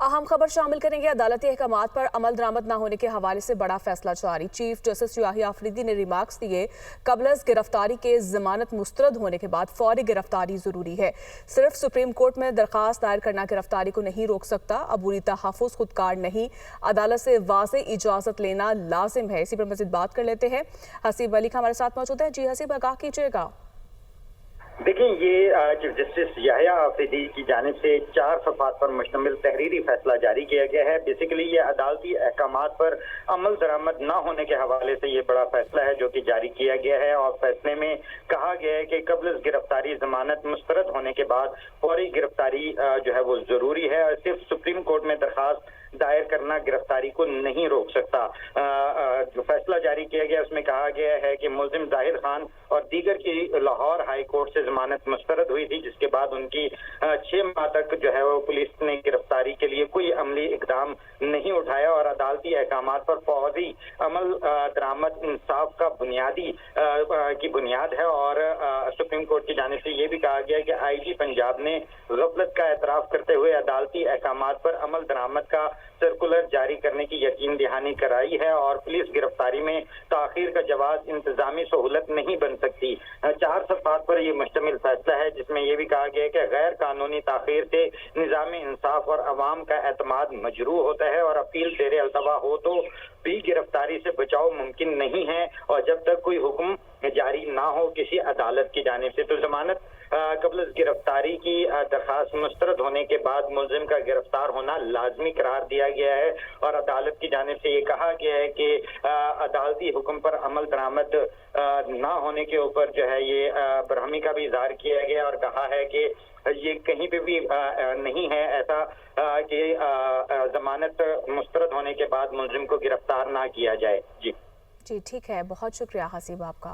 अहम खबर शामिल करेंगे। अदालती अहकामात पर अमल दरामद न होने के हवाले से बड़ा फैसला जारी। चीफ जस्टिस याहिया अफरीदी ने रिमार्क्स दिए, कबल गिरफ्तारी के जमानत मुस्तरद होने के बाद फौरी गिरफ्तारी जरूरी है। सिर्फ सुप्रीम कोर्ट में दरखास्त दायर करना गिरफ्तारी को नहीं रोक सकता। अबूरी तहफ़्फ़ुज़ खुदकार नहीं, अदालत से वाज़े इजाज़त लेना लाजिम है। इसी पर मज़ीद बात कर लेते हैं। हसीब अली हमारे साथ मौजूद है। जी हसीब, आगाह कीजिएगा। देखिए, ये चीफ जस्टिस याहिया अफरीदी की जानिब से 4 सफ़हात पर मुश्तमिल तहरीरी फैसला जारी किया गया है। बेसिकली ये अदालती अहकामात पर अमल दरामद न होने के हवाले से ये बड़ा फैसला है जो कि जारी किया गया है। और फैसले में कहा गया है कि कब्ल गिरफ्तारी जमानत मुस्तरद होने के बाद फौरी गिरफ्तारी जो है वो जरूरी है। और सिर्फ सुप्रीम कोर्ट में दरखास्त दायर करना गिरफ्तारी को नहीं रोक सकता। जो फैसला जारी किया गया उसमें कहा गया है कि मुल्जिम जाहिर खान और दीगर की लाहौर हाई कोर्ट से जमानत मुस्तरद हुई थी, जिसके बाद उनकी 6 माह तक जो है वो पुलिस ने गिरफ्तारी के लिए कोई अमली इकदाम नहीं उठाया। और अदालती अहकामात पर फौरी अमल दरामद इंसाफ का की बुनियाद है। और सुप्रीम कोर्ट की जानिब से ये भी कहा गया कि IG पंजाब ने गफलत का एतराफ करते हुए अदालती अहकामात पर अमल दरामद का सर्कुलर जारी करने की यकीन दहानी कराई है। और पुलिस गिरफ्तारी में ताखीर का जवाब इंतजामी सहूलत नहीं बन सकती। 4 सफ़हात पर यह मुश्तमिल फैसला है जिसमें यह भी कहा गया है कि गैर कानूनी ताखीर से निज़ाम इंसाफ और अवाम का एतमाद मजरूह होता है। और अपील ज़ेरे अल्तवा हो तो भी गिरफ्तारी से बचाव मुमकिन नहीं है। और जब तक कोई हुक्म जारी ना हो किसी अदालत की जानिब से, तो जमानत कबल गिरफ्तारी की दरखास्त मुस्तरद होने के बाद मुल्जिम का गिरफ्तार होना लाजमी करार दिया गया है। और अदालत की जानिब से ये कहा गया है कि अदालती हुक्म पर अमल दरामद ना होने के ऊपर जो है ये बरहमी का भी इजहार किया गया। और कहा है कि ये कहीं पे भी नहीं है ऐसा कि जमानत मुस्तरद होने के बाद मुल्जिम को गिरफ्तार ना किया जाए। जी ठीक है, बहुत शुक्रिया हसीब आपका।